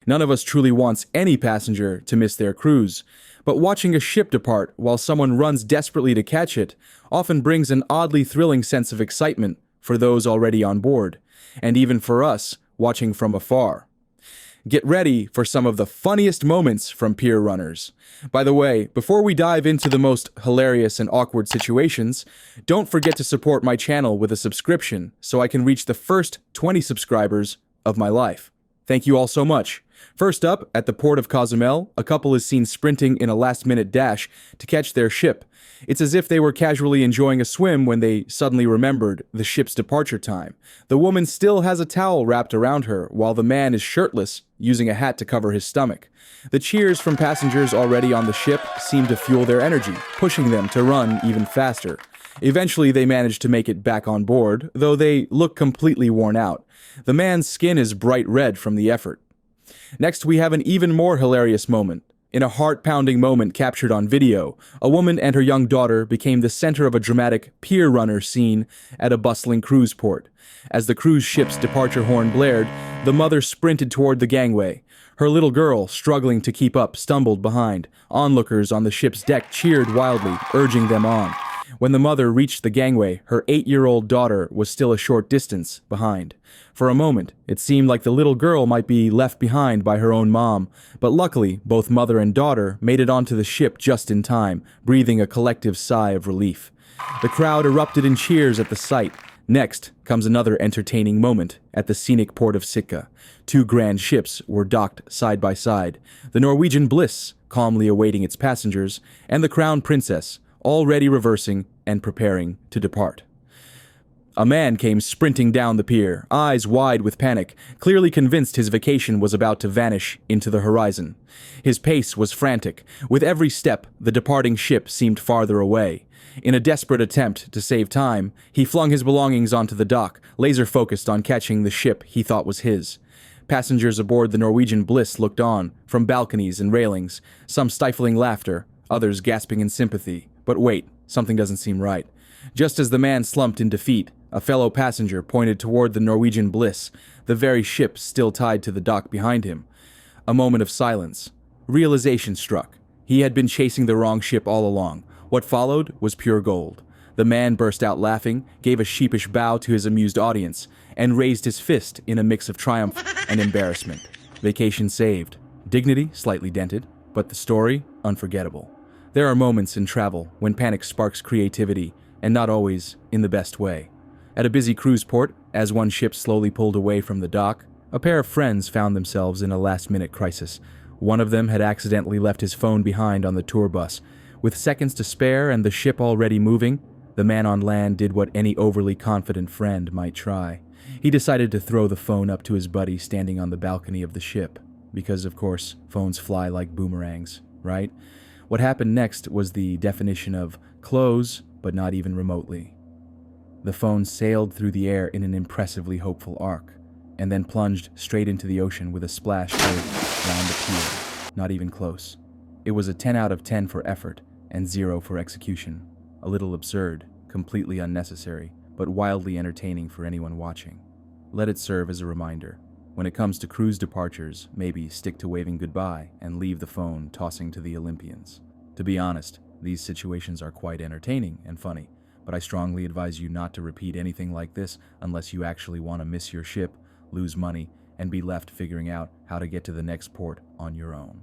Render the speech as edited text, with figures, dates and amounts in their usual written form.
None of us truly wants any passenger to miss their cruise, but watching a ship depart while someone runs desperately to catch it often brings an oddly thrilling sense of excitement for those already on board, and even for us watching from afar. Get ready for some of the funniest moments from pier runners. By the way, before we dive into the most hilarious and awkward situations, don't forget to support my channel with a subscription so I can reach the first 20 subscribers of my life. Thank you all so much. First up, at the port of Cozumel, a couple is seen sprinting in a last-minute dash to catch their ship. It's as if they were casually enjoying a swim when they suddenly remembered the ship's departure time. The woman still has a towel wrapped around her, while the man is shirtless, using a hat to cover his stomach. The cheers from passengers already on the ship seem to fuel their energy, pushing them to run even faster. Eventually, they manage to make it back on board, though they look completely worn out. The man's skin is bright red from the effort. Next, we have an even more hilarious moment. In a heart-pounding moment captured on video, a woman and her young daughter became the center of a dramatic pier runner scene at a bustling cruise port. As the cruise ship's departure horn blared, the mother sprinted toward the gangway. Her little girl, struggling to keep up, stumbled behind. Onlookers on the ship's deck cheered wildly, urging them on. When the mother reached the gangway, her 8-year-old daughter was still a short distance behind. For a moment, it seemed like the little girl might be left behind by her own mom, but luckily, both mother and daughter made it onto the ship just in time, breathing a collective sigh of relief. The crowd erupted in cheers at the sight. Next comes another entertaining moment at the scenic port of Sitka. 2 grand ships were docked side by side, the Norwegian Bliss calmly awaiting its passengers, and the Crown Princess, already reversing and preparing to depart. A man came sprinting down the pier, eyes wide with panic, clearly convinced his vacation was about to vanish into the horizon. His pace was frantic. With every step, the departing ship seemed farther away. In a desperate attempt to save time, he flung his belongings onto the dock, laser-focused on catching the ship he thought was his. Passengers aboard the Norwegian Bliss looked on, from balconies and railings, some stifling laughter, others gasping in sympathy. But wait, something doesn't seem right. Just as the man slumped in defeat, a fellow passenger pointed toward the Norwegian Bliss, the very ship still tied to the dock behind him. A moment of silence. Realization struck. He had been chasing the wrong ship all along. What followed was pure gold. The man burst out laughing, gave a sheepish bow to his amused audience, and raised his fist in a mix of triumph and embarrassment. Vacation saved. Dignity slightly dented, but the story unforgettable. There are moments in travel when panic sparks creativity, and not always in the best way. At a busy cruise port, as one ship slowly pulled away from the dock, a pair of friends found themselves in a last-minute crisis. One of them had accidentally left his phone behind on the tour bus. With seconds to spare and the ship already moving, the man on land did what any overly confident friend might try. He decided to throw the phone up to his buddy standing on the balcony of the ship, because, of course, phones fly like boomerangs, right? What happened next was the definition of close, but not even remotely. The phone sailed through the air in an impressively hopeful arc, and then plunged straight into the ocean with a splash heard round the pier. Not even close. It was a 10 out of 10 for effort, and 0 for execution. A little absurd, completely unnecessary, but wildly entertaining for anyone watching. Let it serve as a reminder. When it comes to cruise departures, maybe stick to waving goodbye and leave the phone tossing to the Olympians. To be honest, these situations are quite entertaining and funny, but I strongly advise you not to repeat anything like this unless you actually want to miss your ship, lose money, and be left figuring out how to get to the next port on your own.